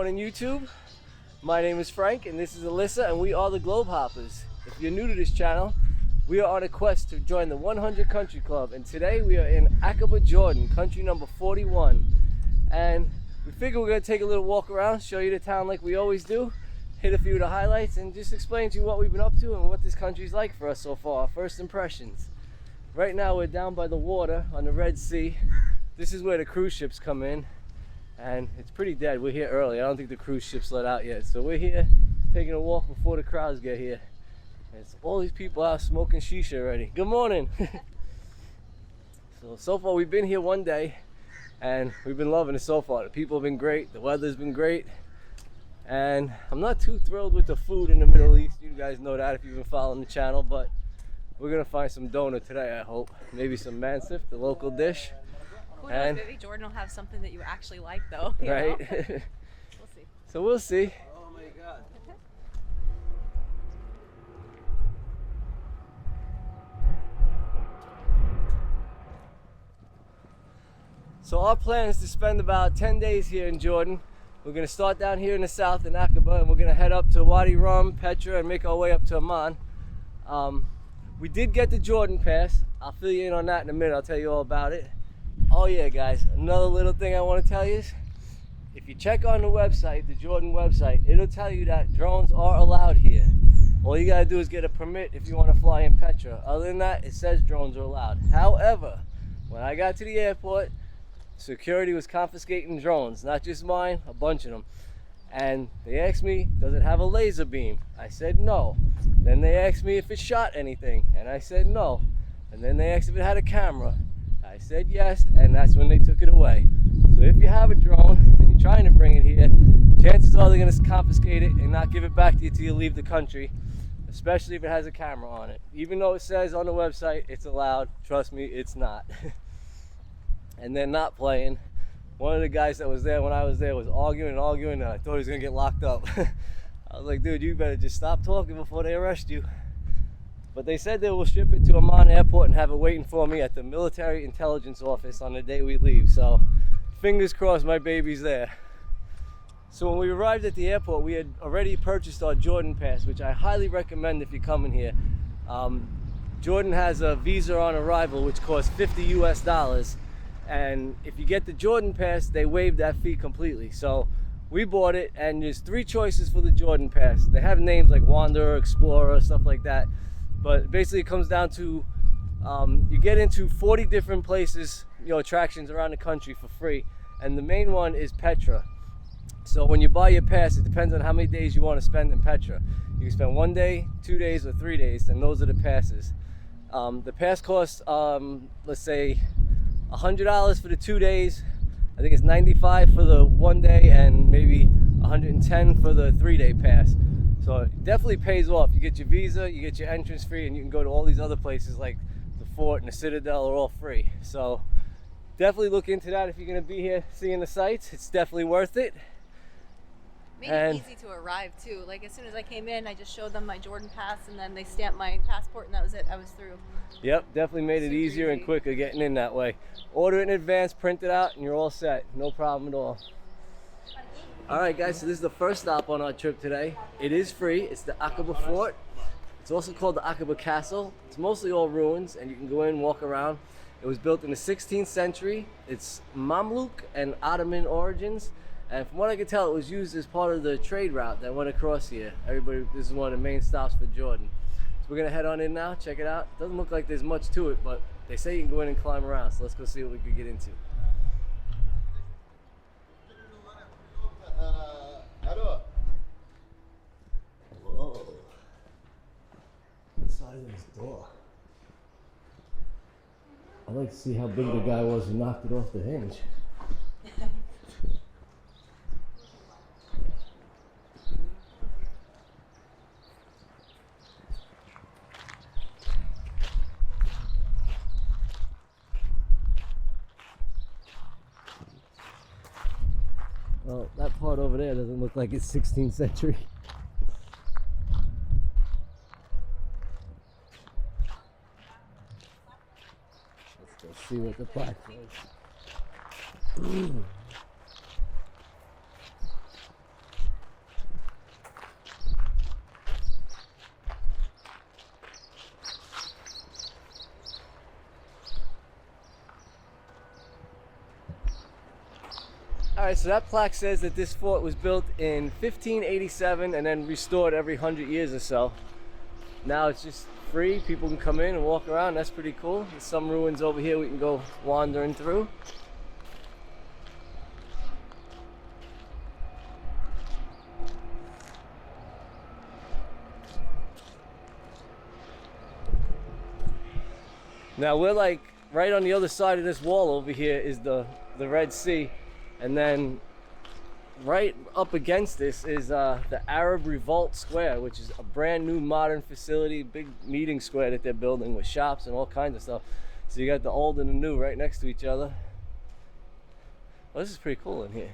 morning, YouTube. My name is Frank, and this is Alyssa, and we are the GlobeHoppers. If you're new to this channel, we are on a quest to join the 100 Country Club, and today we are in Aqaba, Jordan, country number 41. And we figure we're going to take a little walk around, show you the town like we always do, hit a few of the highlights, and just explain to you what we've been up to and what this country's like for us so far, first impressions. Right now we're down by the water on the Red Sea. This is where the cruise ships come in. And it's pretty dead. We're here early. I don't think the cruise ship's let out yet. So we're here taking a walk before the crowds get here. And it's all these people out smoking shisha already. Good morning. So far we've been here one day and we've been loving it so far. The people have been great. The weather's been great. And I'm not too thrilled with the food in the Middle East. You guys know that if you've been following the channel, but we're gonna find some donut today, I hope. Maybe some mansif, the local dish. Who knows, maybe Jordan will have something that you actually like, though. Right? We'll see. So we'll see. Oh my God. So our plan is to spend about 10 days here in Jordan. We're going to start down here in the south in Aqaba, and we're going to head up to Wadi Rum, Petra, and make our way up to Amman. We did get the Jordan pass. I'll fill you in on that in a minute. I'll tell you all about it. Oh yeah, guys, another little thing I want to tell you is, if you check on the website, the Jordan website, it'll tell you that drones are allowed here. All you gotta do is get a permit if you want to fly in Petra. Other than that, it says drones are allowed. However, when I got to the airport, security was confiscating drones, not just mine, a bunch of them. And they asked me, does it have a laser beam? I said no. Then they asked me if it shot anything, and I said no. And then they asked if it had a camera. I said yes, and that's when they took it away. So if you have a drone and you're trying to bring it here, chances are they're going to confiscate it and not give it back to you till you leave the country, especially if it has a camera on it. Even though it says on the website it's allowed, trust me, it's not. And then not playing. One of the guys that was there when I was there was arguing, and I thought he was going to get locked up. I was like, dude, you better just stop talking before they arrest you. But they said they will ship it to Amman Airport and have it waiting for me at the Military Intelligence Office on the day we leave. So fingers crossed my baby's there. So when we arrived at the airport, we had already purchased our Jordan pass, which I highly recommend if you're coming here. Jordan has a visa on arrival which costs $50 US. And if you get the Jordan pass, they waive that fee completely. So we bought it, and there's 3 choices for the Jordan pass. They have names like Wanderer, Explorer, stuff like that. But basically it comes down to, you get into 40 different places, attractions around the country for free. And the main one is Petra. So when you buy your pass, it depends on how many days you want to spend in Petra. You can spend 1 day, 2 days, or 3 days, and those are the passes. The pass costs, let's say, $100 for the 2 days. I think it's $95 for the 1 day, and maybe $110 for the 3-day pass. So it definitely pays off. You get your visa, you get your entrance free, and you can go to all these other places like the Fort and the Citadel are all free. So definitely look into that if you're going to be here seeing the sights. It's definitely worth it. Made it easy to arrive too. Like as soon as I came in, I just showed them my Jordan pass, and then they stamped my passport, and that was it. I was through. Yep, definitely made it easier and quicker getting in that way. Order it in advance, print it out, and you're all set. No problem at all. Alright guys, so this is the first stop on our trip today. It is free. It's the Aqaba Fort. It's also called the Aqaba Castle. It's mostly all ruins, and you can go in, walk around. It was built in the 16th century. It's Mamluk and Ottoman origins. And from what I could tell, it was used as part of the trade route that went across here. This is one of the main stops for Jordan. So we're gonna head on in now, check it out. Doesn't look like there's much to it, but they say you can go in and climb around. So let's go see what we could get into. Whoa. Inside of this door. I'd like to see how big the guy was who knocked it off the hinge. Well, that part over there doesn't look like it's 16th century. Let's go see what the platform is. Alright, so that plaque says that this fort was built in 1587 and then restored every 100 years or so. Now it's just free, people can come in and walk around, that's pretty cool. There's some ruins over here we can go wandering through. Now we're like right on the other side of this wall over here is the Red Sea, and then right up against this is the Arab Revolt Square, which is a brand new modern facility, big meeting square that they're building with shops and all kinds of stuff. So you got the old and the new right next to each other. Well, this is pretty cool in here.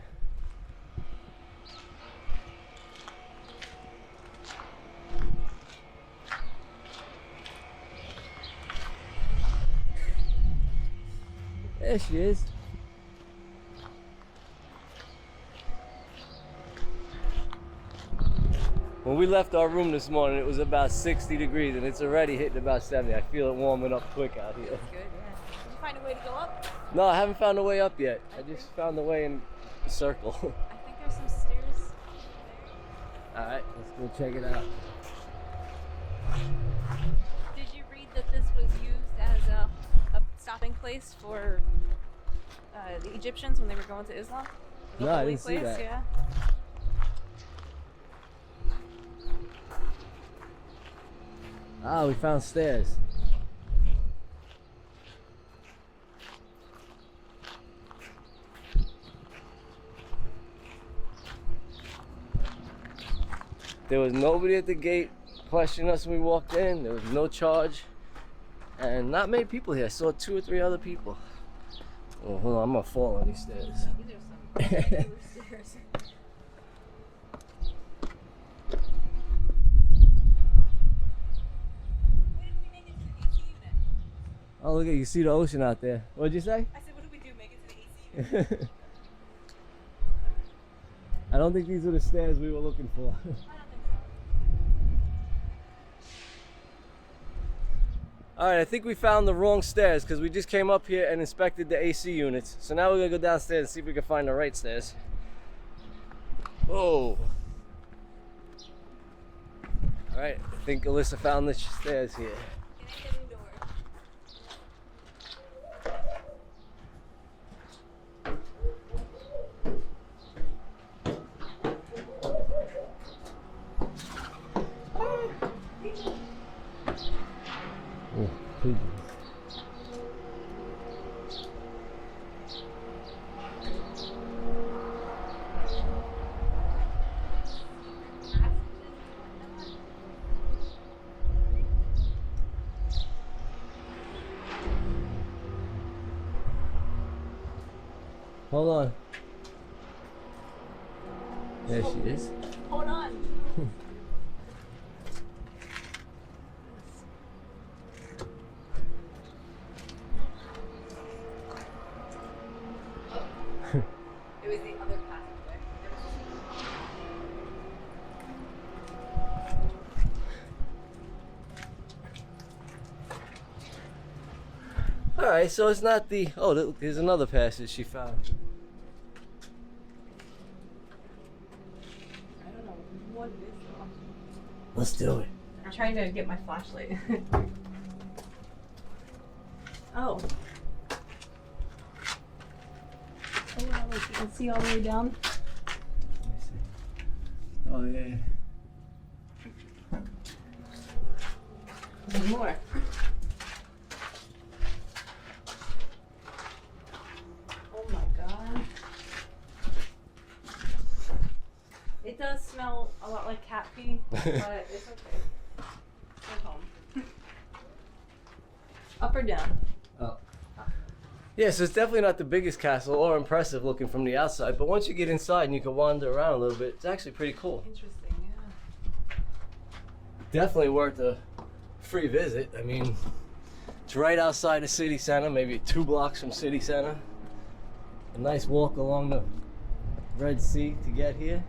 There she is. When we left our room this morning, it was about 60 degrees, and it's already hitting about 70. I feel it warming up quick out here. That's good, yeah. Did you find a way to go up? No, I haven't found a way up yet. I just found the way in a circle. I think there's some stairs there. All right, let's go check it out. Did you read that this was used as a stopping place for the Egyptians when they were going to Islam? No, I didn't see that. Yeah. Ah, we found stairs. There was nobody at the gate questioning us when we walked in. There was no charge. And not many people here. I saw 2 or 3 other people. Oh, hold on, I'm gonna fall on these stairs. These are some stairs. Oh, look at you, see the ocean out there. What'd you say? I said, what do we do? Make it to the AC unit? I don't think these were the stairs we were looking for. I don't think so. Alright, I think we found the wrong stairs because we just came up here and inspected the AC units. So now we're gonna go downstairs and see if we can find the right stairs. Whoa. Alright, I think Alyssa found the stairs here. Can I get indoor? Oh, pigeons. Hold on. There she is. Hold on. It was the other passageway. Alright, so it's not the... Oh, look, there's another passage she found. I don't know what it is though. Let's do it. I'm trying to get my flashlight. Oh. Oh wow, look, you can see all the way down. Let me see. Oh, yeah. There's more. Oh my god. It does smell a lot like cat pee, but it's okay. Go home. Up or down? Oh. Yeah, so it's definitely not the biggest castle or impressive looking from the outside, but once you get inside and you can wander around a little bit, it's actually pretty cool. Interesting, yeah. Definitely worth a free visit. I mean, it's right outside the city center, maybe 2 blocks from city center. A nice walk along the Red Sea to get here.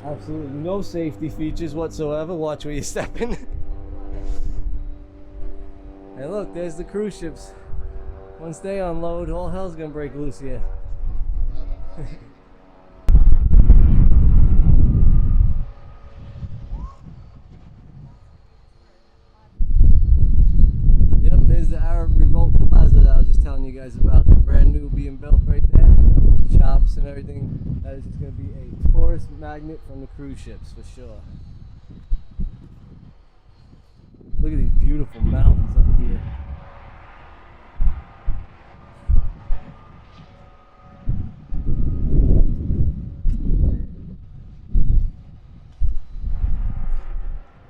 Absolutely no safety features whatsoever. Watch where you're stepping. look, there's the cruise ships. Once they unload, all hell's gonna break loose here. Yep, there's the Arab Revolt Plaza that I was just telling you guys about. Brand new being built right there. Shops and everything. That is just gonna be a tourist magnet from the cruise ships for sure. Look at these beautiful mountains up here.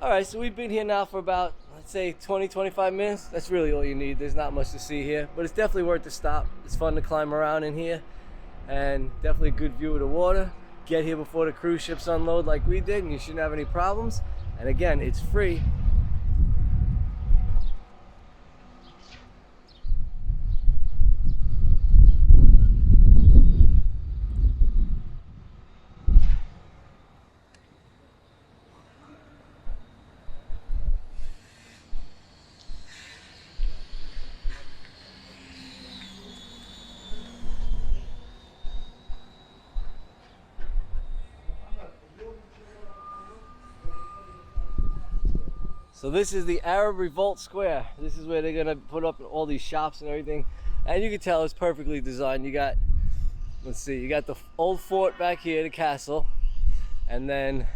Alright, so we've been here now for about, let's say 20-25 minutes. That's really all you need. There's not much to see here, but it's definitely worth the stop. It's fun to climb around in here, and definitely a good view of the water. Get here before the cruise ships unload like we did, and you shouldn't have any problems. And again, it's free. So this is the Arab Revolt Square. This is where they're gonna put up all these shops and everything. And you can tell it's perfectly designed. You got, let's see, you got the old fort back here, the castle. And then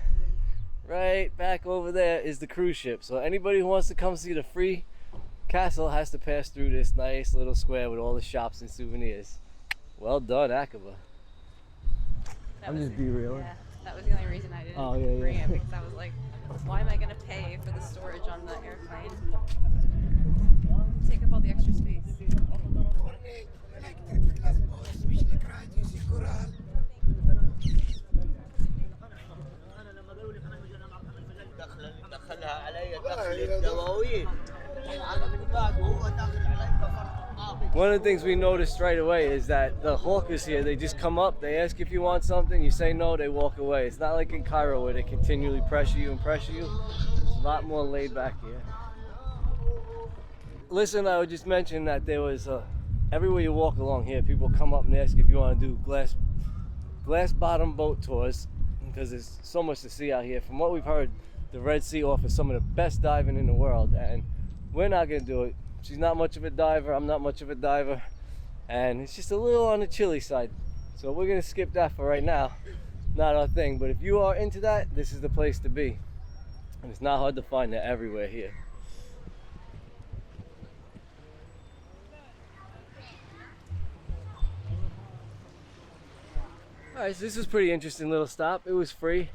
right back over there is the cruise ship. So anybody who wants to come see the free castle has to pass through this nice little square with all the shops and souvenirs. Well done, Aqaba. I'm just be real. Yeah, that was the only reason I didn't bring it, because I was like, why am I going to pay for the storage on the airplane? Take up all the extra space. One of the things we noticed right away is that the hawkers here, they just come up, they ask if you want something, you say no, they walk away. It's not like in Cairo where they continually pressure you and pressure you. It's a lot more laid back here. Listen, I would just mention that there was, everywhere you walk along here, people come up and ask if you want to do glass bottom boat tours, because there's so much to see out here. From what we've heard, the Red Sea offers some of the best diving in the world, and we're not going to do it. She's not much of a diver, I'm not much of a diver, and it's just a little on the chilly side. So we're gonna skip that for right now. Not our thing, but if you are into that, this is the place to be. And it's not hard to find, they're everywhere here. Alright, so this is a pretty interesting little stop. It was free.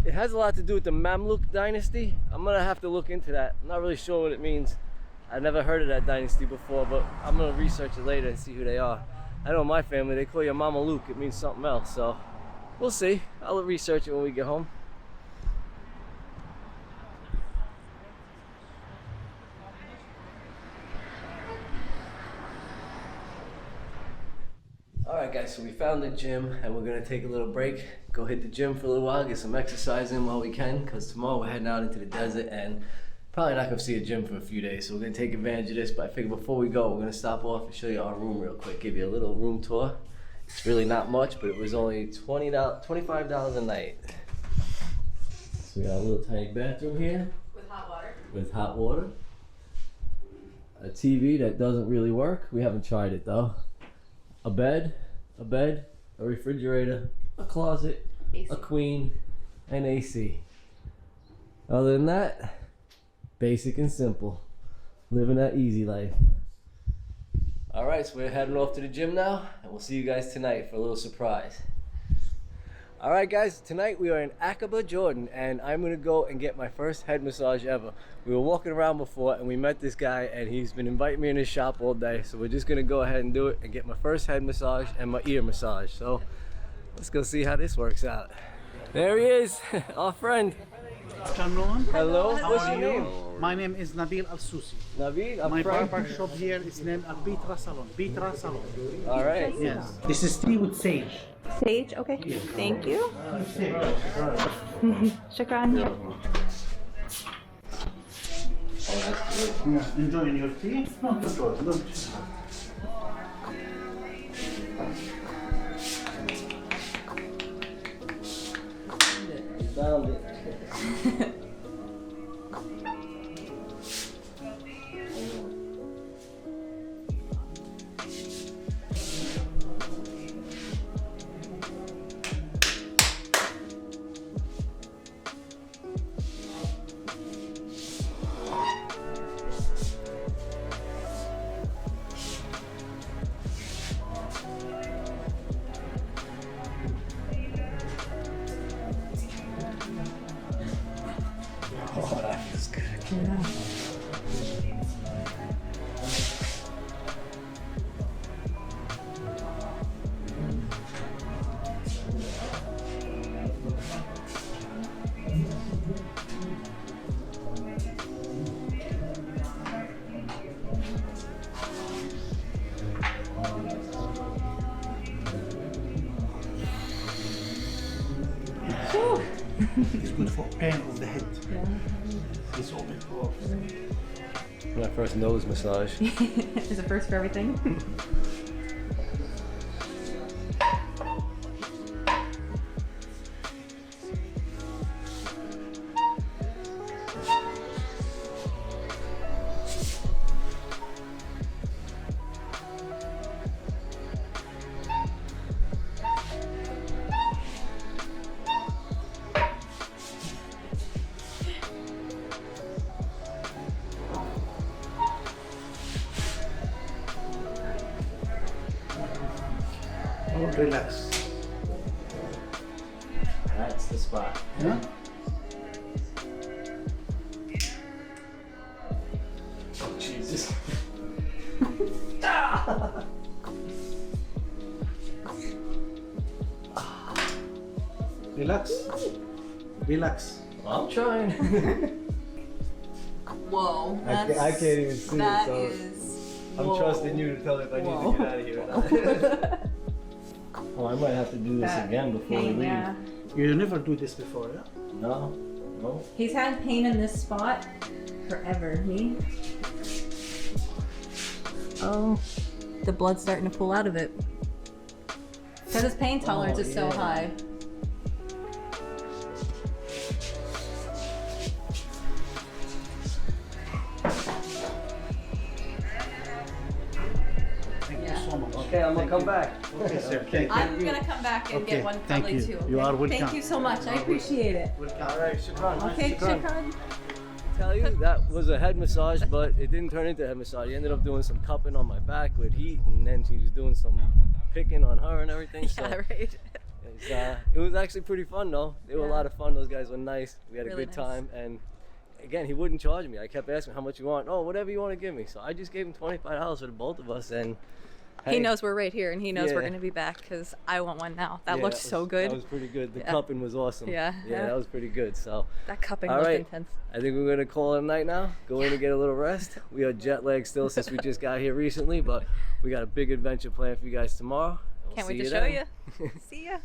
It has a lot to do with the Mamluk dynasty. I'm gonna have to look into that. I'm not really sure what it means. I've never heard of that dynasty before, but I'm gonna research it later and see who they are. I know my family, they call you Mama Luke, it means something else, so we'll see. I'll research it when we get home. Alright guys, so we found the gym and we're gonna take a little break, go hit the gym for a little while, get some exercise in while we can, because tomorrow we're heading out into the desert and probably not gonna see a gym for a few days, so we're gonna take advantage of this. But I figured before we go, we're gonna stop off and show you our room real quick, give you a little room tour. It's really not much, but it was only $25 a night. So we got a little tiny bathroom here. With hot water. With hot water. A TV that doesn't really work. We haven't tried it though. A bed, a refrigerator, a closet, AC. A queen, and AC. Other than that, basic and simple. Living that easy life. Alright, so we're heading off to the gym now, and we'll see you guys tonight for a little surprise. Alright guys, tonight we are in Aqaba, Jordan, and I'm gonna go and get my first head massage ever. We were walking around before and we met this guy and he's been inviting me in his shop all day, so we're just gonna go ahead and do it and get my first head massage and my ear massage. So let's go see how this works out. There he is, our friend. Hello, what's your name? My name is Nabil Al-Susi. Nabil, my barber shop here is named Petra Salon. Petra Salon. All right. Yes. This is tea with sage. Sage, okay. Yes. Thank you. Shukran. Yeah, enjoying your tea? Not at all. Look. Found it. Oh, that feels good. It's good for pain of the head. Yeah. It's open for. My first nose massage. Is it first for everything? Oh, relax. That's the spot. Yeah? Oh, Jesus. Relax. Relax. I'm trying. Whoa. I can't even see it, That so is. I'm whoa. trusting you to tell me if I need Whoa. to get out of here or not. Oh, I might have to do this That again before we pain, leave. yeah. You never do this before, yeah? No, no. He's had pain in this spot forever. Me. Oh, the blood's starting to pull out of it. Because his pain tolerance is so yeah. high. Thank Yeah. you so much. Okay, I'm gonna come back. Okay, sir. Thank you. I'm gonna come back and Okay, get one thank probably you. too. You are welcome. Thank you so much. I appreciate it. All right, shukran. Okay, Shukran. shukran. Tell you that was a head massage, but it didn't turn into a head massage. He ended up doing some cupping on my back with heat, and then he was doing some picking on her and everything. So Yeah, right. it was actually pretty fun though. They were a Yeah. lot of fun. Those guys were nice. We had a Really good nice. time, and again, he wouldn't charge me. I kept asking how much you want. Oh, whatever you want to give me. So I just gave him $25 for the both of us, and He hey, knows we're right here, and he knows we're Yeah. gonna be back because I want one now. That yeah, looks so good. That was pretty good. The Yeah. cupping was awesome. Yeah. Yeah, that was pretty good. So. That cupping All looked right. intense. I think we're gonna call it a night now. Go in and get a little rest. We are jet lagged still since we just got here recently, but we got a big adventure planned for you guys tomorrow. We'll Can't see wait to you show then. you. See ya.